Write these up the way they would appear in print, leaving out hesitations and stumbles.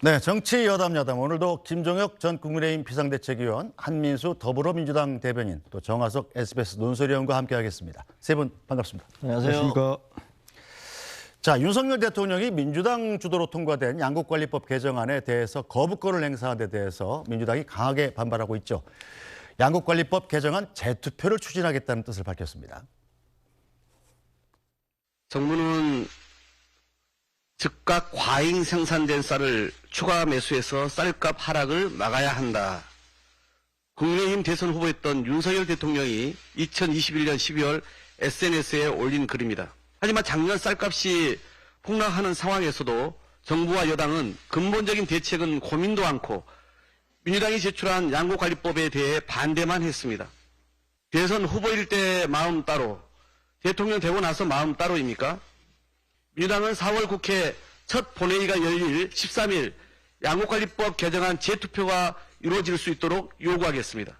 네, 정치 여담 오늘도 김종혁 전 국민의힘 비상대책위원, 한민수 더불어민주당 대변인, 또 정하석 SBS 논설위원과 함께하겠습니다. 세 분 반갑습니다. 안녕하세요. 자, 윤석열 대통령이 민주당 주도로 통과된 양국관리법 개정안에 대해서 거부권을 행사한 데 대해서 민주당이 강하게 반발하고 있죠. 양국관리법 개정안 재투표를 추진하겠다는 뜻을 밝혔습니다. 정부는 즉각 과잉 생산된 쌀을 추가 매수해서 쌀값 하락을 막아야 한다. 국민의힘 대선 후보였던 윤석열 대통령이 2021년 12월 SNS에 올린 글입니다. 하지만 작년 쌀값이 폭락하는 상황에서도 정부와 여당은 근본적인 대책은 고민도 않고 민주당이 제출한 양국관리법에 대해 반대만 했습니다. 대선 후보일 때 마음 따로, 대통령 되고 나서 마음 따로입니까? 민주당은 4월 국회 첫 본회의가 열릴 13일 양국관리법 개정안 재투표가 이루어질 수 있도록 요구하겠습니다.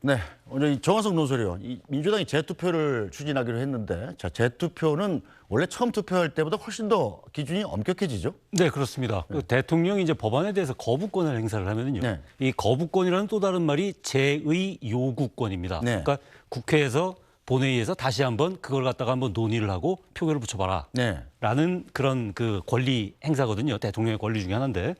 네, 오늘 정하석 논설위원, 민주당이 재투표를 추진하기로 했는데, 자, 재투표는 원래 처음 투표할 때보다 훨씬 더 기준이 엄격해지죠? 네, 그렇습니다. 네. 대통령이 이제 법안에 대해서 거부권을 행사를 하면요. 네. 이 거부권이라는 또 다른 말이 제의 요구권입니다. 네. 그러니까 국회에서 본회의에서 다시 한번 그걸 갖다가 한번 논의를 하고 표결을 붙여봐라. 네. 라는 그런 그 권리 행사거든요. 대통령의 권리 중에 하나인데.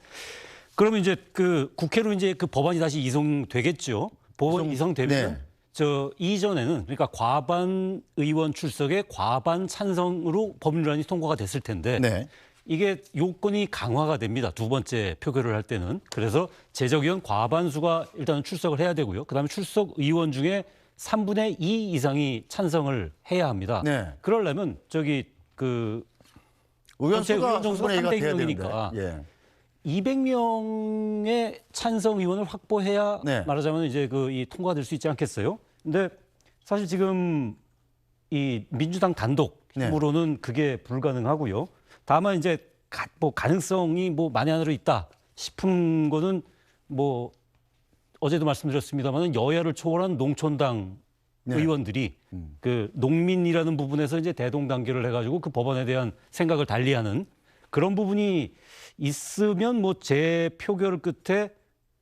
그러면 이제 그 국회로 이제 그 법안이 다시 이송되겠죠. 법안 이송되면 네. 저 이전에는 그러니까 과반 의원 출석에 과반 찬성으로 법률안이 통과가 됐을 텐데 네. 이게 요건이 강화가 됩니다. 두 번째 표결을 할 때는. 그래서 재적의원 과반수가 일단은 출석을 해야 되고요. 그다음에 출석 의원 중에 3분의 2 이상이 찬성을 해야 합니다. 네. 그러려면 저기 그 의원 전체 의원 수가 정수가 300명이니까 예. 200명의 찬성 의원을 확보해야 네. 말하자면 이제 그 이 통과될 수 있지 않겠어요? 근데 사실 지금 이 민주당 단독 힘으로는 그게 불가능하고요. 다만 이제 뭐 가능성이 뭐 만에 하나로 있다 싶은 거는 뭐 어제도 말씀드렸습니다만은 여야를 초월한 농촌당 네. 의원들이 그 농민이라는 부분에서 이제 대동단결을 해가지고 그 법안에 대한 생각을 달리하는 그런 부분이 있으면 뭐 재표결 끝에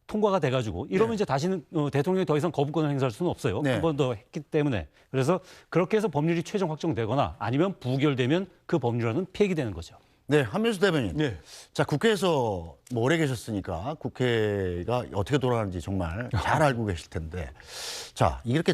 통과가 돼가지고 이러면 네. 이제 다시는 대통령이 더 이상 거부권을 행사할 수는 없어요. 네. 한 번 더 했기 때문에. 그래서 그렇게 해서 법률이 최종 확정되거나 아니면 부결되면 그 법률안은 폐기되는 거죠. 네, 한민수 대변인. 네. 자, 국회에서 뭐 오래 계셨으니까 국회가 어떻게 돌아가는지 정말 잘 알고 계실 텐데, 자, 이렇게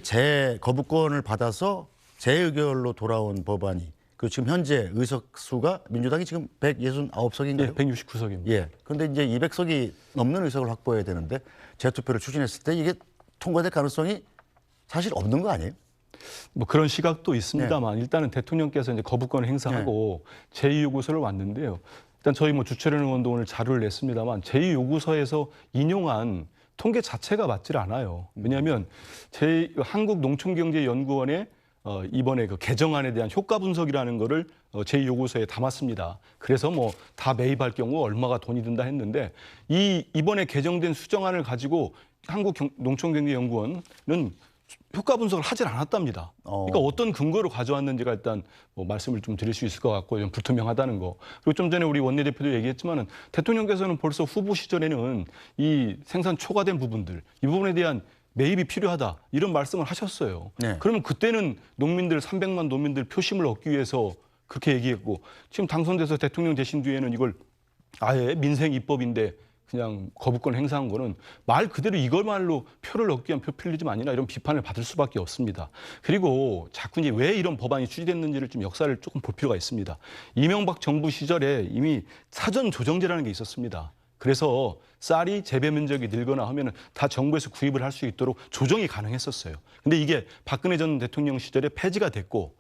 거부권을 받아서 재의결로 돌아온 법안이 그 지금 현재 의석 수가 민주당이 지금 169석인가요? 네, 169석입니다. 예. 그런데 이제 200석이 넘는 의석을 확보해야 되는데 재투표를 추진했을 때 이게 통과될 가능성이 사실 없는 거 아니에요? 뭐 그런 시각도 있습니다만 일단은 대통령께서 이제 거부권을 행사하고 제2요구서를 왔는데요. 일단 저희 뭐 주최련 의원도 오늘 자료를 냈습니다만 제2요구서에서 인용한 통계 자체가 맞질 않아요. 왜냐하면 한국농촌경제연구원의 이번에 그 개정안에 대한 효과 분석이라는 거를 제2요구서에 담았습니다. 그래서 뭐 다 매입할 경우 얼마가 돈이 든다 했는데 이번에 개정된 수정안을 가지고 한국농촌경제연구원은 효과 분석을 하질 않았답니다. 그러니까 어떤 근거로 가져왔는지가 일단 뭐 말씀을 좀 드릴 수 있을 것 같고 좀 불투명하다는 거. 그리고 좀 전에 우리 원내대표도 얘기했지만은 대통령께서는 벌써 후보 시절에는 이 생산 초과된 부분들 이 부분에 대한 매입이 필요하다 이런 말씀을 하셨어요. 네. 그러면 그때는 농민들 300만 농민들 표심을 얻기 위해서 그렇게 얘기했고 지금 당선돼서 대통령 되신 뒤에는 이걸 아예 민생 입법인데 그냥 거부권 행사한 거는 말 그대로 이걸말로 표를 얻기 위한 표퓰리즘 아니나 이런 비판을 받을 수밖에 없습니다. 그리고 자꾸 이제 왜 이런 법안이 추진됐는지를 좀 역사를 조금 볼 필요가 있습니다. 이명박 정부 시절에 이미 사전 조정제라는 게 있었습니다. 그래서 쌀이 재배 면적이 늘거나 하면은 다 정부에서 구입을 할 수 있도록 조정이 가능했었어요. 근데 이게 박근혜 전 대통령 시절에 폐지가 됐고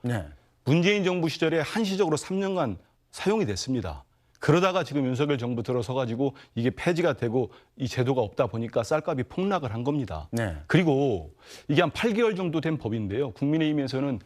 문재인 정부 시절에 한시적으로 3년간 사용이 됐습니다. 그러다가 지금 윤석열 정부 들어서 가지고 이게 폐지가 되고 이 제도가 없다 보니까 쌀값이 폭락을 한 겁니다. 그리고 이게 한 8개월 정도 된 법인데요. 국민의힘에서는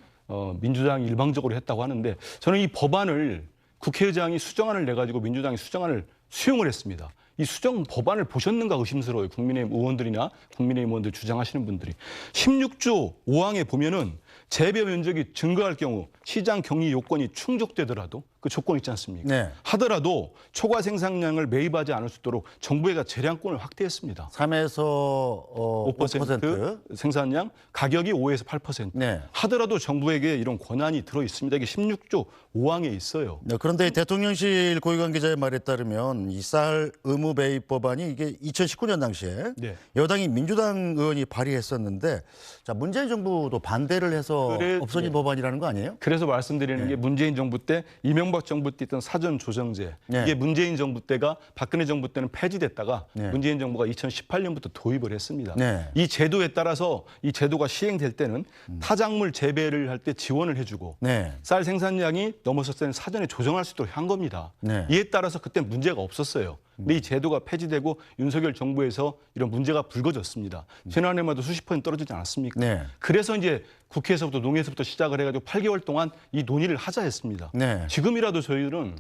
민주당이 일방적으로 했다고 하는데 저는 이 법안을 국회의장이 수정안을 내가지고 민주당이 수정안을 수용을 했습니다. 이 수정 법안을 보셨는가 의심스러워요. 국민의힘 의원들이나 국민의힘 의원들 주장하시는 분들이. 16조 5항에 보면은 재배 면적이 증가할 경우 시장 격리 요건이 충족되더라도 그 조건 있지 않습니까? 네. 하더라도 초과 생산량을 매입하지 않을 수 있도록 정부가 재량권을 확대했습니다. 3에서 5% 생산량, 가격이 5에서 8%. 네. 하더라도 정부에게 이런 권한이 들어 있습니다. 이게 16조 5항에 있어요. 네, 그런데 대통령실 고위관계자의 말에 따르면 이 쌀 의무 배입 법안이 이게 2019년 당시에 네. 여당이 민주당 의원이 발의했었는데 자 문재인 정부도 반대를 해서 없어진 네. 법안이라는 거 아니에요? 그래서 말씀드리는 게 문재인 정부 때 이명박 정부 때 있던 사전 조정제 네. 이게 문재인 정부 때가 박근혜 정부 때는 폐지됐다가 네. 문재인 정부가 2018년부터 도입을 했습니다. 네. 이 제도에 따라서 이 제도가 시행될 때는 타작물 재배를 할 때 지원을 해주고 네. 쌀 생산량이 넘어섰을 때는 사전에 조정할 수 있도록 한 겁니다. 네. 이에 따라서 그때 문제가 없었어요. 근데 이 제도가 폐지되고 윤석열 정부에서 이런 문제가 불거졌습니다. 지난해마도 수십 % 떨어지지 않았습니까? 네. 그래서 이제 국회에서부터 농해에서부터 시작을 해가지고 8개월 동안 이 논의를 하자 했습니다. 네. 지금이라도 저희들은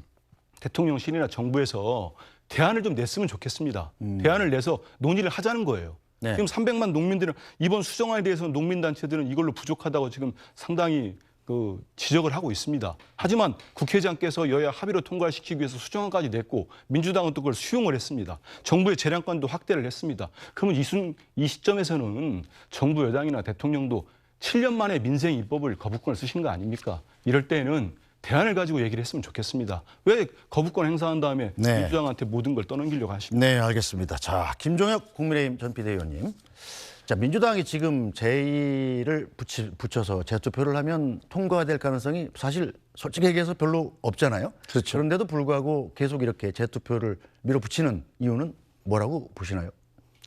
대통령실이나 정부에서 대안을 좀 냈으면 좋겠습니다. 대안을 내서 논의를 하자는 거예요. 네. 지금 300만 농민들은 이번 수정안에 대해서는 농민단체들은 이걸로 부족하다고 지금 상당히 그 지적을 하고 있습니다. 하지만 국회의장께서 여야 합의로 통과시키기 위해서 수정안까지 냈고 민주당은 또 그걸 수용을 했습니다. 정부의 재량권도 확대를 했습니다. 그러면 이 시점에서는 정부 여당이나 대통령도 7년 만에 민생 입법을 거부권을 쓰신 거 아닙니까? 이럴 때는 대안을 가지고 얘기를 했으면 좋겠습니다. 왜 거부권 행사한 다음에 네. 민주당한테 모든 걸 떠넘기려고 하십니까? 네, 알겠습니다. 자, 김종혁 국민의힘 전 비대위원님. 자, 민주당이 지금 제의를 붙여서 재투표를 하면 통과될 가능성이 사실 솔직히 얘기해서 별로 없잖아요. 그렇죠. 그런데도 불구하고 계속 이렇게 재투표를 밀어붙이는 이유는 뭐라고 보시나요?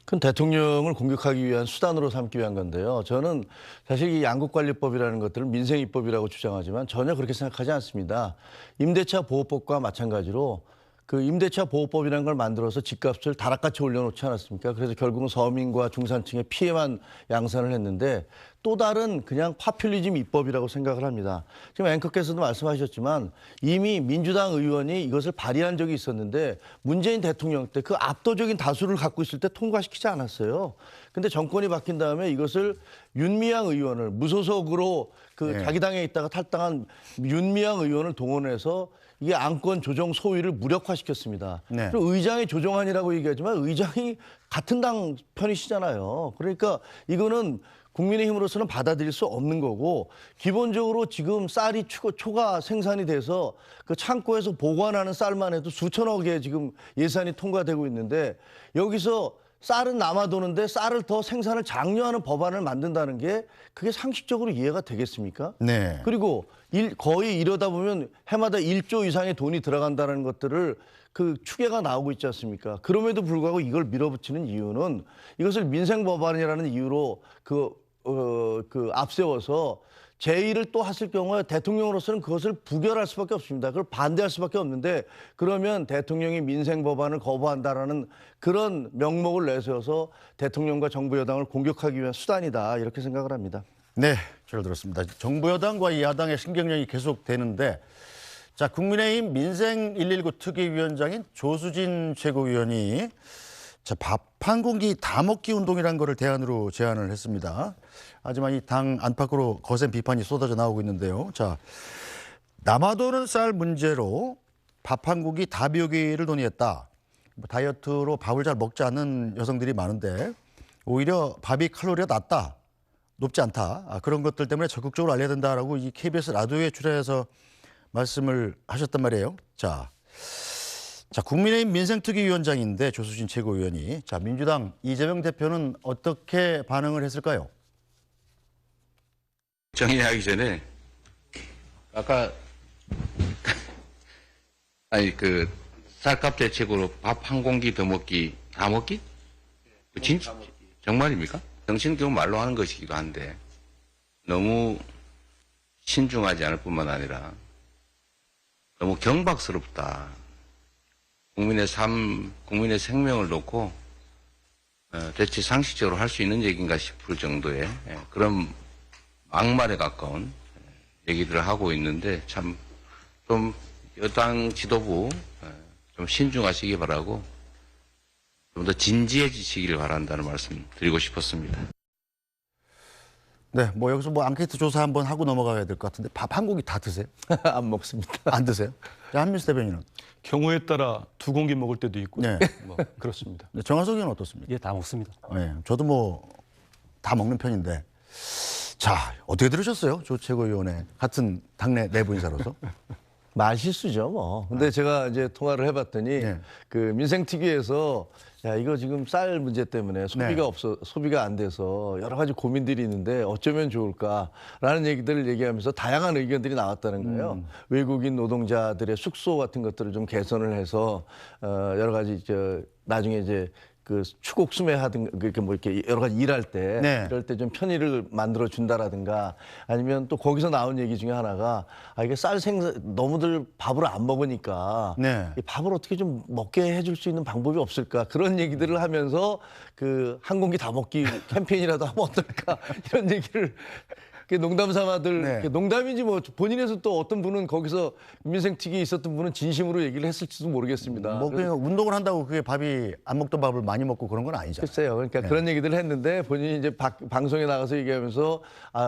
그건 대통령을 공격하기 위한 수단으로 삼기 위한 건데요. 저는 사실 이 양국관리법이라는 것들을 민생입법이라고 주장하지만 전혀 그렇게 생각하지 않습니다. 임대차 보호법과 마찬가지로 그 임대차 보호법이라는 걸 만들어서 집값을 다락같이 올려놓지 않았습니까? 그래서 결국은 서민과 중산층의 피해만 양산을 했는데 또 다른 그냥 파퓰리즘 입법이라고 생각을 합니다. 지금 앵커께서도 말씀하셨지만 이미 민주당 의원이 이것을 발의한 적이 있었는데 문재인 대통령 때 그 압도적인 다수를 갖고 있을 때 통과시키지 않았어요. 근데 정권이 바뀐 다음에 이것을 윤미향 의원을 무소속으로 그 네. 자기 당에 있다가 탈당한 윤미향 의원을 동원해서 이게 안건 조정 소위를 무력화시켰습니다. 네. 그리고 의장이 조정안이라고 얘기하지만 의장이 같은 당 편이시잖아요. 그러니까 이거는 국민의힘으로서는 받아들일 수 없는 거고 기본적으로 지금 쌀이 초과 생산이 돼서 그 창고에서 보관하는 쌀만 해도 수천억의 지금 예산이 통과되고 있는데 여기서 쌀은 남아도는데 쌀을 더 생산을 장려하는 법안을 만든다는 게 그게 상식적으로 이해가 되겠습니까? 네. 그리고 거의 이러다 보면 해마다 1조 이상의 돈이 들어간다는 것들을 그 추계가 나오고 있지 않습니까? 그럼에도 불구하고 이걸 밀어붙이는 이유는 이것을 민생 법안이라는 이유로 앞세워서 제의를 또 하실 경우에 대통령으로서는 그것을 부결할 수밖에 없습니다. 그걸 반대할 수밖에 없는데 그러면 대통령이 민생 법안을 거부한다라는 그런 명목을 내세워서 대통령과 정부 여당을 공격하기 위한 수단이다 이렇게 생각을 합니다. 네, 잘 들었습니다. 정부 여당과 이 야당의 신경전이 계속되는데 자, 국민의힘 민생 119 특위위원장인 조수진 최고위원이 자, 밥 한 공기 다 먹기 운동이라는 거를 대안으로 제안을 했습니다. 하지만 이 당 안팎으로 거센 비판이 쏟아져 나오고 있는데요. 자, 남아도는 쌀 문제로 밥 한 공기 다 비우기를 논의했다. 다이어트로 밥을 잘 먹지 않는 여성들이 많은데 오히려 밥이 칼로리가 낮다, 높지 않다. 그런 것들 때문에 적극적으로 알려야 된다라고 이 KBS 라디오에 출연해서 말씀을 하셨단 말이에요. 자, 국민의힘 민생특위위원장인데 조수진 최고위원이 자, 민주당 이재명 대표는 어떻게 반응을 했을까요? 정리하기 전에 아까 아니 그 쌀값 대책으로 밥 한 공기 더 먹기 다 먹기? 진짜 정말입니까? 정신교훈 말로 하는 것이기도 한데 너무 신중하지 않을 뿐만 아니라 너무 경박스럽다. 국민의 삶, 국민의 생명을 놓고 대체 상식적으로 할 수 있는 얘기인가 싶을 정도의 그런 막말에 가까운 얘기들을 하고 있는데 참 좀 여당 지도부 좀 신중하시기 바라고 좀 더 진지해지시기를 바란다는 말씀 드리고 싶었습니다. 네, 뭐 여기서 뭐 앙케이트 조사 한번 하고 넘어가야 될 것 같은데 밥 한 공기 다 드세요? 안 먹습니다. 안 드세요? 자, 한민수 대변인은? 경우에 따라 2공기 먹을 때도 있고 네. 뭐 그렇습니다. 네, 정하석 의원은 어떻습니까? 예, 다 먹습니다. 네, 저도 뭐 다 먹는 편인데. 자, 어떻게 들으셨어요? 조 최고위원회 같은 당내 내부 인사로서? 말실수죠, 뭐. 근데 제가 이제 통화를 해봤더니 네. 그 민생특위에서 야 이거 지금 쌀 문제 때문에 소비가 네. 소비가 안 돼서 여러 가지 고민들이 있는데 어쩌면 좋을까라는 얘기들을 얘기하면서 다양한 의견들이 나왔다는 거예요. 외국인 노동자들의 숙소 같은 것들을 좀 개선을 해서 여러 가지 나중에 이제 그 추곡 수매하든 그렇게 뭐 이렇게 여러 가지 일할 때 네. 이럴 때 좀 편의를 만들어 준다라든가 아니면 또 거기서 나온 얘기 중에 하나가 이게 쌀 생산 너무들 밥을 안 먹으니까 네. 이 밥을 어떻게 좀 먹게 해줄 수 있는 방법이 없을까 그런 얘기들을 하면서 그 한 공기 다 먹기 캠페인이라도 하면 어떨까 이런 얘기를 농담 삼아들 네. 농담인지 뭐 본인에서 또 어떤 분은 거기서 민생특위에 있었던 분은 진심으로 얘기를 했을지도 모르겠습니다. 뭐 그냥 운동을 한다고 그게 밥이 안 먹던 밥을 많이 먹고 그런 건 아니잖아요. 글쎄요. 그러니까 그런 얘기들을 했는데 본인이 이제 방송에 나가서 얘기하면서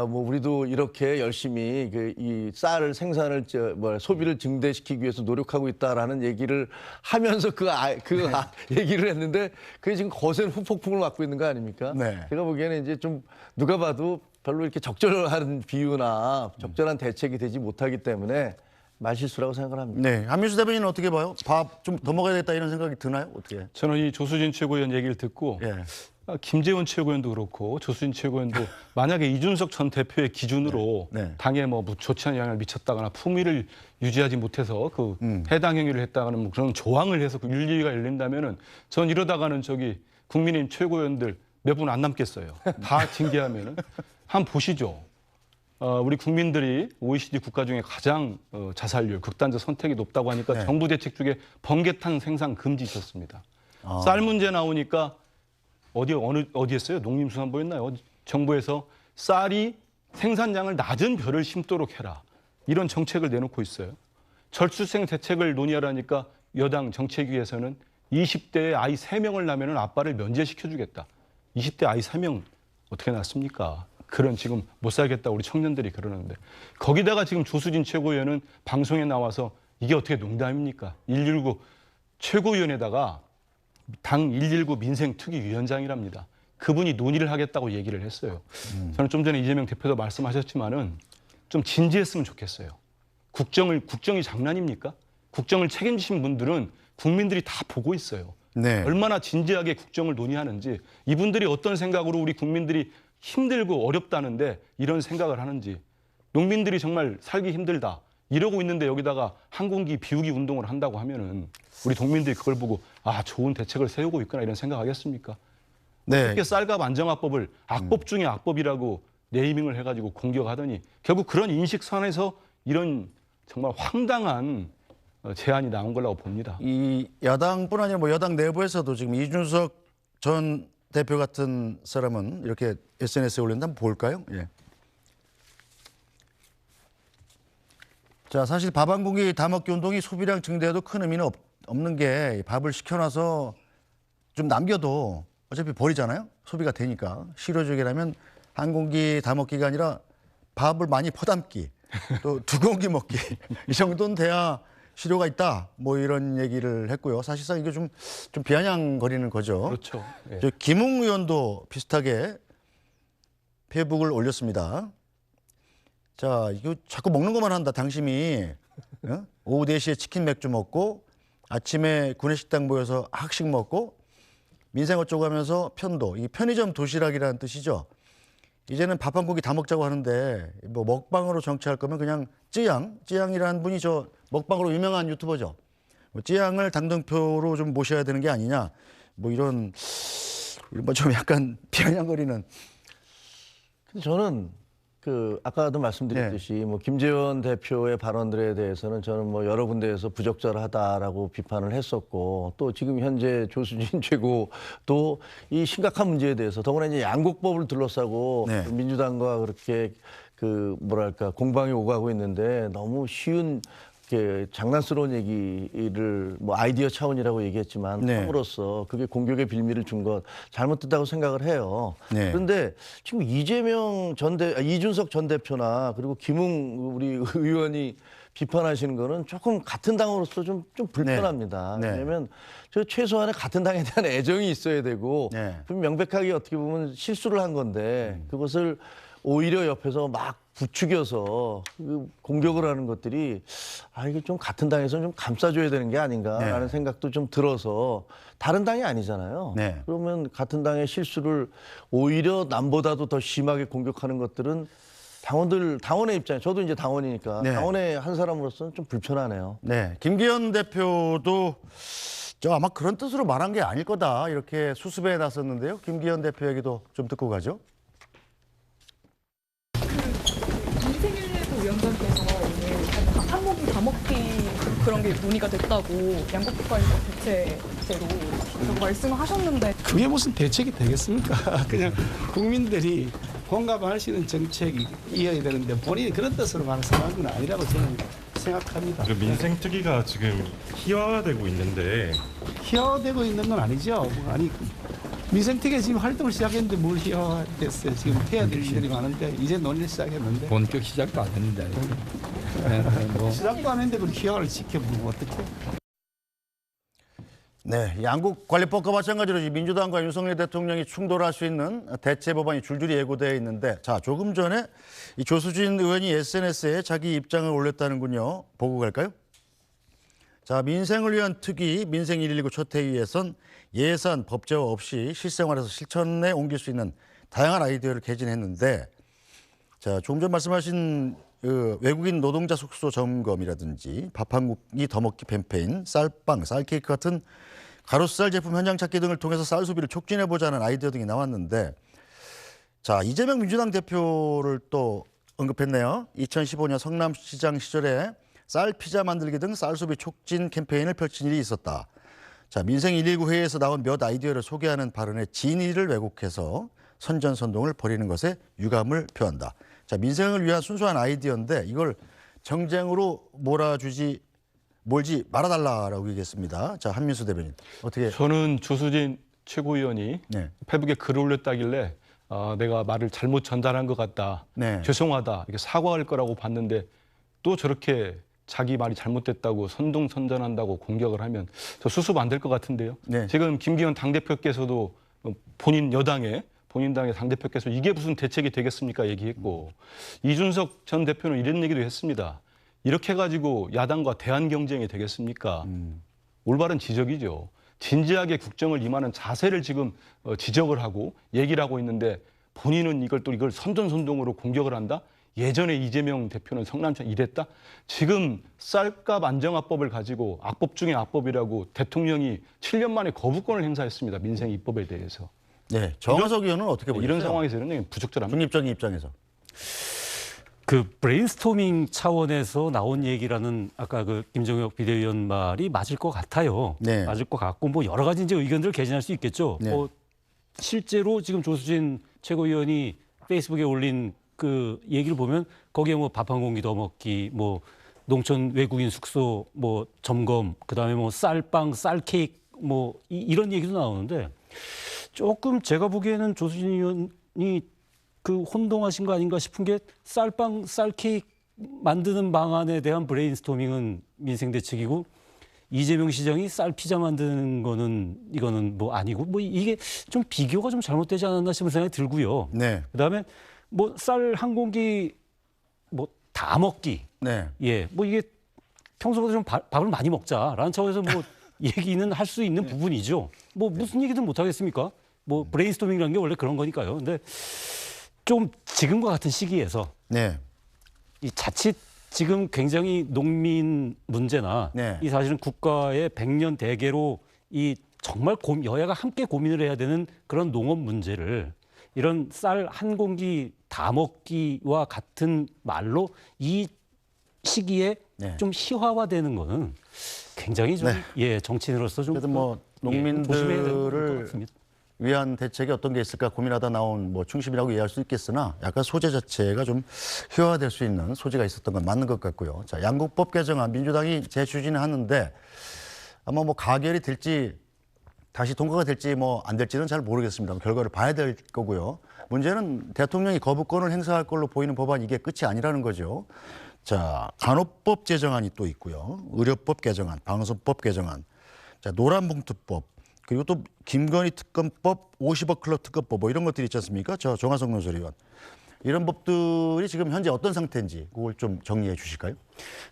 뭐 우리도 이렇게 열심히 이 쌀을 생산을 소비를 증대시키기 위해서 노력하고 있다라는 얘기를 하면서 얘기를 했는데 그게 지금 거센 후폭풍을 맞고 있는 거 아닙니까? 네. 제가 보기에는 이제 좀 누가 봐도 별로 이렇게 적절한 비유나 적절한 대책이 되지 못하기 때문에 말실수라고 생각을 합니다. 네, 한민수 대변인은 어떻게 봐요? 밥 좀 더 먹어야겠다 이런 생각이 드나요? 어떻게? 저는 이 조수진 최고위원 얘기를 듣고 예. 김재원 최고위원도 그렇고 조수진 최고위원도 만약에 이준석 전 대표의 기준으로 네. 네. 당에 뭐 좋지 않은 영향을 미쳤다거나 품위를 유지하지 못해서 그 해당 행위를 했다가는 뭐 그런 조항을 해서 그 윤리위가 열린다면은 전 이러다가는 국민의힘 최고위원들 몇 분 안 남겠어요. 다 징계하면은 한번 보시죠. 우리 국민들이 OECD 국가 중에 가장 자살률, 극단적 선택이 높다고 하니까 네. 정부 대책 중에 번개탄 생산 금지 있었습니다. 쌀 문제 나오니까 어디였어요? 농림수산부였나요? 정부에서 쌀이 생산량을 낮은 벼를 심도록 해라. 이런 정책을 내놓고 있어요. 절수생 대책을 논의하라니까 여당 정책위에서는 20대에 아이 3명을 낳으면 아빠를 면제시켜주겠다. 20대 아이 3명 어떻게 낳습니까? 그런 지금 못 살겠다 우리 청년들이 그러는데 거기다가 지금 조수진 최고위원은 방송에 나와서 이게 어떻게 농담입니까? 119 최고위원에다가 당 119 민생특위위원장이랍니다. 그분이 논의를 하겠다고 얘기를 했어요. 저는 좀 전에 이재명 대표도 말씀하셨지만은 좀 진지했으면 좋겠어요. 국정이 장난입니까? 국정을 책임지신 분들은 국민들이 다 보고 있어요. 네. 얼마나 진지하게 국정을 논의하는지 이분들이 어떤 생각으로 우리 국민들이 힘들고 어렵다는데 이런 생각을 하는지 농민들이 정말 살기 힘들다 이러고 있는데 여기다가 한 공기 비우기 운동을 한다고 하면은 우리 국민들이 그걸 보고 좋은 대책을 세우고 있구나 이런 생각하겠습니까? 네. 어떻게 쌀값 안정화법을 악법 중에 악법이라고 네이밍을 해가지고 공격하더니 결국 그런 인식선에서 이런 정말 황당한 제안이 나온 거라고 봅니다. 이 야당뿐 아니라 뭐 여당 내부에서도 지금 이준석 전 대표 같은 사람은 이렇게 SNS에 올린다 한번 볼까요? 예. 자, 사실 밥 한 공기 다 먹기 운동이 소비량 증대에도 큰 의미는 없는 게 밥을 시켜놔서 좀 남겨도 어차피 버리잖아요. 소비가 되니까. 실효적이라면 한 공기 다 먹기가 아니라 밥을 많이 퍼담기, 또 2공기 먹기 이 정도는 돼야 실효가 있다. 뭐 이런 얘기를 했고요. 사실상 이게 좀 비아냥거리는 거죠. 그렇죠. 예. 저 김웅 의원도 비슷하게 페이북을 올렸습니다. 자, 이거 자꾸 먹는 것만 한다. 당신이 오후 4시에 치킨 맥주 먹고 아침에 구내식당 모여서 학식 먹고 민생 어쩌고 하면서 편도. 이 편의점 도시락이라는 뜻이죠. 이제는 밥 한 공기 다 먹자고 하는데 뭐 먹방으로 정치할 거면 그냥 찌양이라는 분이 저 먹방으로 유명한 유튜버죠. 뭐 찌양을 당정표로 좀 모셔야 되는 게 아니냐. 뭐 이런 뭐 좀 약간 비아냥거리는. 저는 아까도 말씀드렸듯이 뭐 김재원 대표의 발언들에 대해서는 저는 뭐 여러 군데에서 부적절하다라고 비판을 했었고 또 지금 현재 조수진 최고 또 이 심각한 문제에 대해서 더구나 이제 양곡법을 둘러싸고 네. 민주당과 그렇게 공방이 오가고 있는데 너무 쉬운 이렇게 장난스러운 얘기를 뭐 아이디어 차원이라고 얘기했지만 네. 함으로써 그게 공격의 빌미를 준 것 잘못됐다고 생각을 해요. 네. 그런데 지금 이준석 전 대표나 그리고 김웅 우리 의원이 비판하시는 거는 조금 같은 당으로서 좀 불편합니다. 네. 왜냐하면 저 최소한의 같은 당에 대한 애정이 있어야 되고 네. 명백하게 어떻게 보면 실수를 한 건데 그것을 오히려 옆에서 막 부추겨서 공격을 하는 것들이 이게 좀 같은 당에서는 좀 감싸줘야 되는 게 아닌가라는 네. 생각도 좀 들어서 다른 당이 아니잖아요. 네. 그러면 같은 당의 실수를 오히려 남보다도 더 심하게 공격하는 것들은 당원의 입장에 저도 이제 당원이니까 네. 당원의 한 사람으로서는 좀 불편하네요. 네, 김기현 대표도 저 아마 그런 뜻으로 말한 게 아닐 거다 이렇게 수습에 나섰는데요. 김기현 대표 얘기도 좀 듣고 가죠. 민생일보 위원장께서 오늘 한목이 다 먹기 그런 게 논의가 됐다고 양국국가에서 대체제로 그렇게 말씀을 하셨는데 그게 무슨 대책이 되겠습니까? 그냥 국민들이 공감할 수 있는 정책이 이어야 되는데 본인이 그런 뜻으로 말씀한 건 아니라고 저는 생각합니다. 그 민생특위가 지금 희화화되고 있는데 희화되고 있는 건 아니죠. 아니 민생특위 지금 활동을 시작했는데 뭘 희화됐어요. 지금 해야 될 일들이 많은데 이제 논의를 시작했는데 본격 시작도 안 했는데 시작도 안 했는데 그 희화를 지켜보면 어떡해? 네, 양국관리법과 마찬가지로 이 민주당과 윤석열 대통령이 충돌할 수 있는 대체 법안이 줄줄이 예고되어 있는데, 자, 조금 전에 이 조수진 의원이 SNS에 자기 입장을 올렸다는군요. 보고 갈까요? 자, 민생을 위한 특위 민생 119 첫 회의에선 예산, 법제화 없이 실생활에서 실천에 옮길 수 있는 다양한 아이디어를 개진했는데, 자, 조금 전 말씀하신 외국인 노동자 숙소 점검이라든지 밥 한 공기 더 먹기 캠페인, 쌀빵, 쌀케이크 같은 가로쌀 제품 현장 찾기 등을 통해서 쌀 소비를 촉진해보자는 아이디어 등이 나왔는데, 자, 이재명 민주당 대표를 또 언급했네요. 2015년 성남시장 시절에 쌀 피자 만들기 등 쌀 소비 촉진 캠페인을 펼친 일이 있었다. 자, 민생 119 회의에서 나온 몇 아이디어를 소개하는 발언의 진위를 왜곡해서 선전선동을 벌이는 것에 유감을 표한다. 자, 민생을 위한 순수한 아이디어인데 이걸 정쟁으로 몰지 말아달라라고 얘기했습니다. 자, 한민수 대변인 어떻게? 저는 조수진 최고위원이 네. 페북에 글을 올렸다길래 내가 말을 잘못 전달한 것 같다. 네. 죄송하다. 이렇게 사과할 거라고 봤는데 또 저렇게 자기 말이 잘못됐다고 선동선전한다고 공격을 하면 저 수습 안 될 것 같은데요. 네. 지금 김기현 당대표께서도 본인 당의 당대표께서 이게 무슨 대책이 되겠습니까 얘기했고, 이준석 전 대표는 이런 얘기도 했습니다. 이렇게 해가지고 야당과 대안 경쟁이 되겠습니까? 올바른 지적이죠. 진지하게 국정을 임하는 자세를 지금 지적을 하고 얘기를 하고 있는데 본인은 이걸 선전선동으로 공격을 한다? 예전에 이재명 대표는 성남시장 이랬다? 지금 쌀값 안정화법을 가지고 악법 중에 악법이라고 대통령이 7년 만에 거부권을 행사했습니다. 민생 입법에 대해서. 네, 정화석 의원은 어떻게 보세요? 이런 상황에서는 부적절합니다. 중립적인 입장에서. 그 브레인스토밍 차원에서 나온 얘기라는 아까 그 김정혁 비대위원 말이 맞을 것 같아요. 네. 맞을 것 같고 뭐 여러 가지 이제 의견들을 개진할 수 있겠죠. 네. 실제로 지금 조수진 최고위원이 페이스북에 올린 그 얘기를 보면 거기에 뭐 밥 한 공기 더 먹기, 뭐 농촌 외국인 숙소 뭐 점검, 그다음에 뭐 쌀빵, 쌀케이크 뭐 이런 얘기도 나오는데 조금 제가 보기에는 조수진 의원이 그 혼동하신 거 아닌가 싶은 게 쌀빵, 쌀케이크 만드는 방안에 대한 브레인스토밍은 민생 대책이고 이재명 시장이 쌀 피자 만드는 거는 이거는 뭐 아니고 뭐 이게 좀 비교가 좀 잘못되지 않았나 싶은 생각이 들고요. 네. 그다음에 뭐 쌀 한 공기 뭐 다 먹기. 네. 예. 뭐 이게 평소보다 좀 밥을 많이 먹자라는 차원에서 뭐 얘기는 할 수 있는 부분이죠. 뭐 무슨 얘기든 못 하겠습니까? 뭐 브레인스토밍이라는 게 원래 그런 거니까요. 근데 좀 지금과 같은 시기에서 네. 이 자칫 지금 굉장히 농민 문제나 네. 이 사실은 국가의 백년 대계로 이 정말 여야가 함께 고민을 해야 되는 그런 농업 문제를 이런 쌀 한 공기 다 먹기와 같은 말로 이 시기에 네. 좀 희화화되는 거는 굉장히 좀 네. 예, 정치인으로서 좀 그래도 뭐 조심해야 될 것 농민들을 같습니다. 위한 대책이 어떤 게 있을까 고민하다 나온 뭐 중심이라고 이해할 수 있겠으나 약간 소재 자체가 좀 희화화될 수 있는 소지가 있었던 건 맞는 것 같고요. 자, 양국법 개정안 민주당이 재추진을 하는데 아마 뭐 가결이 될지 다시 통과가 될지 뭐 안 될지는 잘 모르겠습니다. 결과를 봐야 될 거고요. 문제는 대통령이 거부권을 행사할 걸로 보이는 법안이 이게 끝이 아니라는 거죠. 자, 간호법 개정안이 또 있고요. 의료법 개정안, 방송법 개정안, 자, 노란봉투법, 그리고 또 김건희 특검법, 50억 클럽 특검법 뭐 이런 것들이 있지 않습니까? 저 정화성 논설위원. 이런 법들이 지금 현재 어떤 상태인지 그걸 좀 정리해 주실까요?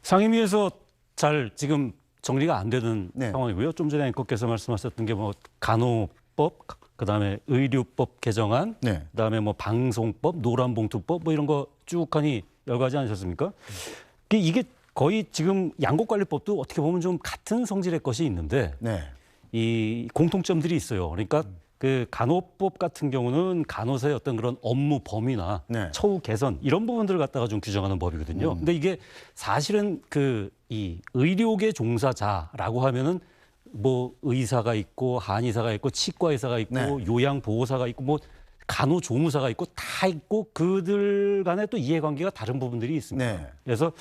상임위에서 잘 지금 정리가 안 되는 네. 상황이고요. 좀 전에 앵커께서 말씀하셨던 게 뭐 간호법, 그다음에 의료법 개정안, 네. 그다음에 뭐 방송법, 노란봉투법 뭐 이런 거 쭉 하니 열가지 않으셨습니까? 이게 거의 지금 양곡관리법도 어떻게 보면 좀 같은 성질의 것이 있는데 네. 이 공통점들이 있어요. 그러니까 그 간호법 같은 경우는 간호사의 어떤 그런 업무 범위나 네. 처우 개선 이런 부분들을 갖다가 좀 규정하는 법이거든요. 근데 이게 사실은 그 이 의료계 종사자라고 하면은 뭐 의사가 있고 한의사가 있고 치과 의사가 있고 네. 요양보호사가 있고 뭐 간호조무사가 있고 다 있고 그들 간에 또 이해관계가 다른 부분들이 있습니다. 네. 그래서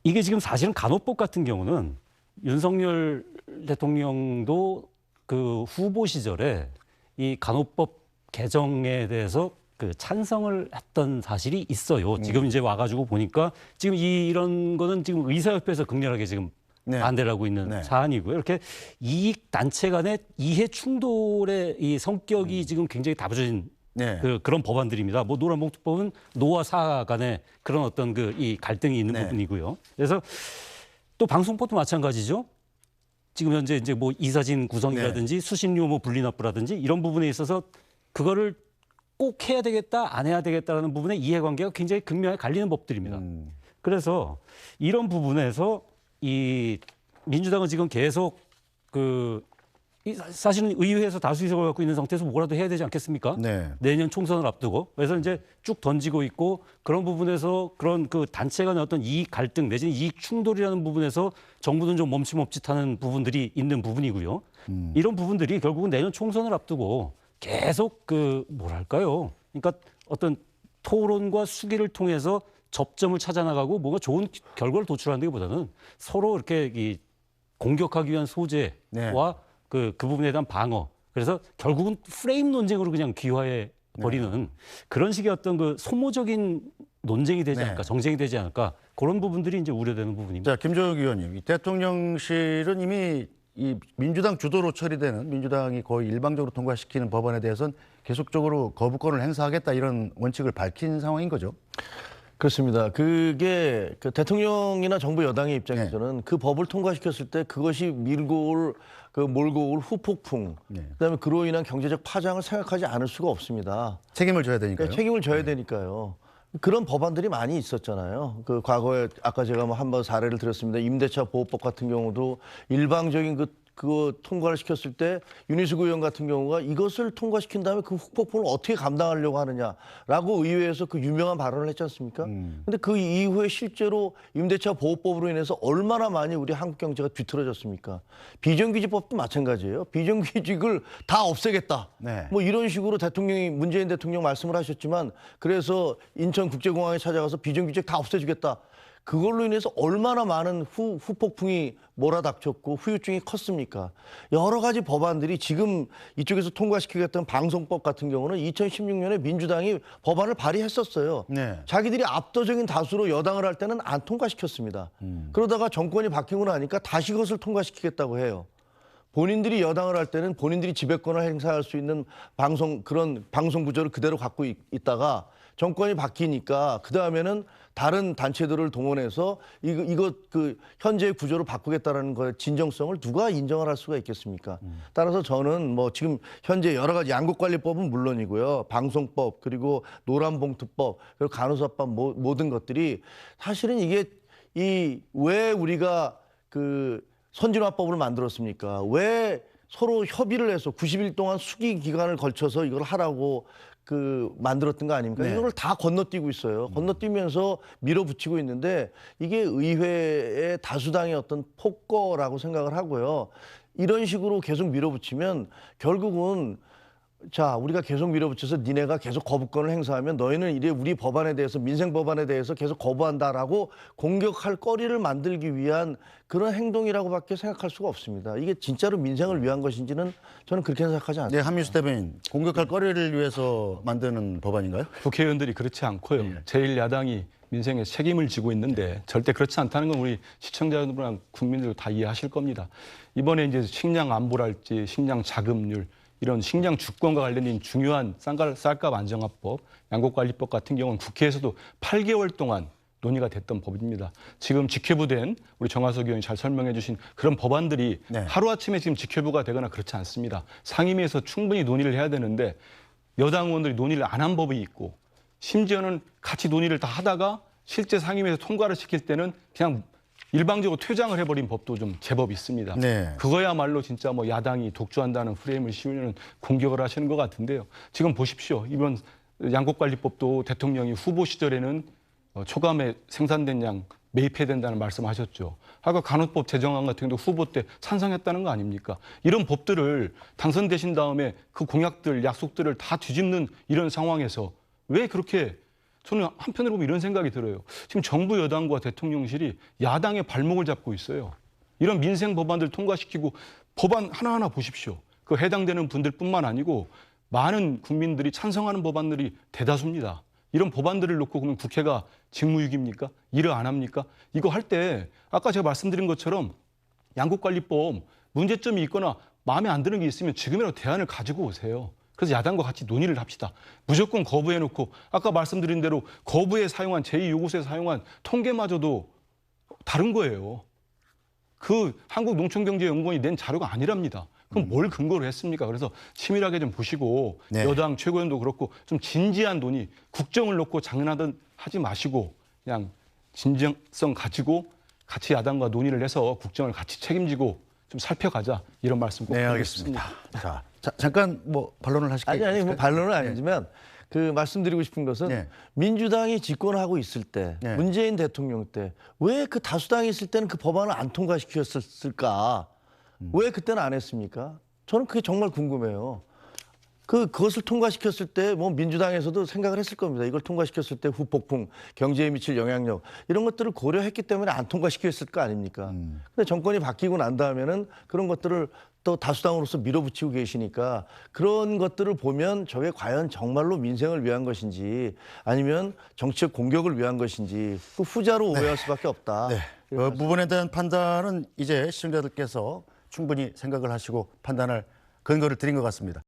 이게 지금 사실은 간호법 같은 경우는 윤석열 대통령도 그 후보 시절에 이 간호법 개정에 대해서 그 찬성을 했던 사실이 있어요. 지금 이제 와가지고 보니까 지금 이런 거는 지금 의사협회에서 극렬하게 지금 네. 반대를 하고 있는 네. 사안이고요. 이렇게 이익 단체 간의 이해 충돌의 이 성격이 지금 굉장히 다부진 네. 그런 법안들입니다. 뭐 노란봉투법은 노와 사 간의 그런 어떤 그 이 갈등이 있는 네. 부분이고요. 그래서 또 방송법도 마찬가지죠. 지금 현재 이제 뭐 이사진 구성이라든지 네. 수신료 뭐 분리납부라든지 이런 부분에 있어서 그거를 꼭 해야 되겠다, 안 해야 되겠다라는 부분의 이해관계가 굉장히 극명하게 갈리는 법들입니다. 그래서 이런 부분에서 이 민주당은 지금 계속 사실은 의회에서 다수의석을 갖고 있는 상태에서 뭐라도 해야 되지 않겠습니까? 네. 내년 총선을 앞두고 그래서 이제 쭉 던지고 있고 그런 부분에서 그런 그 단체 간의 어떤 이익 갈등 내지는 이익 충돌이라는 부분에서 정부는 좀 멈칫멈칫하는 부분들이 있는 부분이고요. 이런 부분들이 결국은 내년 총선을 앞두고 계속 그 뭐랄까요? 그러니까 어떤 토론과 수기를 통해서 접점을 찾아 나가고 뭔가 좋은 결과를 도출한다기보다는 서로 이렇게 이 공격하기 위한 소재와 네. 그 부분에 대한 방어. 그래서 결국은 프레임 논쟁으로 그냥 귀화해 버리는 그런 식의 어떤 그 소모적인 논쟁이 되지 네. 않을까, 정쟁이 되지 않을까 그런 부분들이 이제 우려되는 부분입니다. 자, 김종혁 의원님, 이 대통령실은 이미 이 민주당 주도로 처리되는 민주당이 거의 일방적으로 통과시키는 법안에 대해서는 계속적으로 거부권을 행사하겠다 이런 원칙을 밝힌 상황인 거죠. 그렇습니다. 그게 그 대통령이나 정부 여당의 입장에서는 그 법을 통과시켰을 때 그것이 몰고 올 후폭풍, 네. 그다음에 그로 인한 경제적 파장을 생각하지 않을 수가 없습니다. 책임을 져야 되니까요. 책임을 져야 되니까요. 그런 법안들이 많이 있었잖아요. 그 과거에 아까 제가 뭐 한번 사례를 들었습니다. 임대차 보호법 같은 경우도 일방적인 그거 통과를 시켰을 때 윤희숙 의원 같은 경우가 이것을 통과시킨 다음에 그 후폭풍을 어떻게 감당하려고 하느냐라고 의회에서 그 유명한 발언을 했지 않습니까? 근데 그 이후에 실제로 임대차 보호법으로 인해서 얼마나 많이 우리 한국 경제가 뒤틀어졌습니까? 비정규직법도 마찬가지예요. 비정규직을 다 없애겠다. 네. 뭐 이런 식으로 문재인 대통령 말씀을 하셨지만 그래서 인천국제공항에 찾아가서 비정규직 다 없애주겠다. 그걸로 인해서 얼마나 많은 후폭풍이 몰아닥쳤고 후유증이 컸습니까? 여러 가지 법안들이 지금 이쪽에서 통과시키겠다는 방송법 같은 경우는 2016년에 민주당이 법안을 발의했었어요. 네. 자기들이 압도적인 다수로 여당을 할 때는 안 통과시켰습니다. 그러다가 정권이 바뀌고 나니까 다시 그것을 통과시키겠다고 해요. 본인들이 여당을 할 때는 본인들이 지배권을 행사할 수 있는 그런 방송 구조를 그대로 갖고 있다가 정권이 바뀌니까 그 다음에는 다른 단체들을 동원해서 이거 현재의 구조를 바꾸겠다라는 거의 진정성을 누가 인정을 할 수가 있겠습니까? 따라서 저는 뭐 지금 현재 여러 가지 양국관리법은 물론이고요, 방송법 그리고 노란봉투법 그리고 간호사법 모든 것들이 사실은 이게 왜 우리가 그 선진화법을 만들었습니까? 왜 서로 협의를 해서 90일 동안 수기 기간을 걸쳐서 이걸 하라고 만들었던 거 아닙니까? 네. 이걸 다 건너뛰고 있어요. 건너뛰면서 밀어붙이고 있는데 이게 의회의 다수당의 어떤 폭거라고 생각을 하고요. 이런 식으로 계속 밀어붙이면 결국은 자, 우리가 계속 밀어붙여서 니네가 계속 거부권을 행사하면 너희는 이래 우리 법안에 대해서 민생 법안에 대해서 계속 거부한다라고 공격할 거리를 만들기 위한 그런 행동이라고밖에 생각할 수가 없습니다. 이게 진짜로 민생을 위한 것인지는 저는 그렇게 생각하지 않습니다. 네, 한민수 대변인 공격할 거리를 위해서 만드는 법안인가요? 국회의원들이 그렇지 않고요. 제1야당이 민생에 책임을 지고 있는데 절대 그렇지 않다는 건 우리 시청자 여러분과 국민들도 다 이해하실 겁니다. 이번에 이제 식량 안보랄지 식량 자급률 이런 식량 주권과 관련된 중요한 쌀값 안정화법, 양곡관리법 같은 경우는 국회에서도 8개월 동안 논의가 됐던 법입니다. 지금 직회부된 우리 정화석 의원이 잘 설명해 주신 그런 법안들이 네. 하루아침에 지금 직회부가 되거나 그렇지 않습니다. 상임위에서 충분히 논의를 해야 되는데 여당 의원들이 논의를 안 한 법이 있고 심지어는 같이 논의를 다 하다가 실제 상임위에서 통과를 시킬 때는 그냥 일방적으로 퇴장을 해버린 법도 좀 제법 있습니다. 네. 그거야말로 진짜 뭐 야당이 독주한다는 프레임을 씌우려는 공격을 하시는 것 같은데요. 지금 보십시오. 이번 양곡관리법도 대통령이 후보 시절에는 초감에 생산된 양 매입해야 된다는 말씀하셨죠. 아까 간호법 제정안 같은 경우도 후보 때 찬성했다는 거 아닙니까? 이런 법들을 당선되신 다음에 그 공약들, 약속들을 다 뒤집는 이런 상황에서 왜 그렇게 저는 한편으로 보면 이런 생각이 들어요. 지금 정부 여당과 대통령실이 야당의 발목을 잡고 있어요. 이런 민생 법안들 통과시키고 법안 하나하나 보십시오. 그 해당되는 분들뿐만 아니고 많은 국민들이 찬성하는 법안들이 대다수입니다. 이런 법안들을 놓고 그러면 국회가 직무유기입니까? 일을 안 합니까? 이거 할 때 아까 제가 말씀드린 것처럼 양곡관리법 문제점이 있거나 마음에 안 드는 게 있으면 지금이라도 대안을 가지고 오세요. 그래서 야당과 같이 논의를 합시다. 무조건 거부해놓고 아까 말씀드린 대로 거부에 사용한 제2요구서에 사용한 통계마저도 다른 거예요. 그 한국농촌경제연구원이 낸 자료가 아니랍니다. 그럼 뭘 근거로 했습니까? 그래서 치밀하게 좀 보시고 네. 여당 최고위원도 그렇고 좀 진지한 논의, 국정을 놓고 장난하듯 하지 마시고 그냥 진정성 가지고 같이 야당과 논의를 해서 국정을 같이 책임지고 좀 살펴가자 이런 말씀 꼭 네, 드리겠습니다. 알겠습니다. 자, 잠깐 뭐 반론을 하실까요? 아니 뭐 반론은 아니지만 그 말씀드리고 싶은 것은 네. 민주당이 집권하고 있을 때 네. 문재인 대통령 때 왜 그 다수당이 있을 때는 그 법안을 안 통과시켰을까? 왜 그때는 안 했습니까? 저는 그게 정말 궁금해요. 그것을 통과시켰을 때 뭐 민주당에서도 생각을 했을 겁니다. 이걸 통과시켰을 때 후폭풍, 경제에 미칠 영향력 이런 것들을 고려했기 때문에 안 통과시켰을 거 아닙니까? 근데 정권이 바뀌고 난 다음에는 그런 것들을 또 다수당으로서 밀어붙이고 계시니까 그런 것들을 보면 저게 과연 정말로 민생을 위한 것인지 아니면 정치적 공격을 위한 것인지 그 후자로 오해할 수밖에 없다. 네. 그 부분에 대한 판단은 이제 시청자들께서 충분히 생각을 하시고 판단할 근거를 드린 것 같습니다.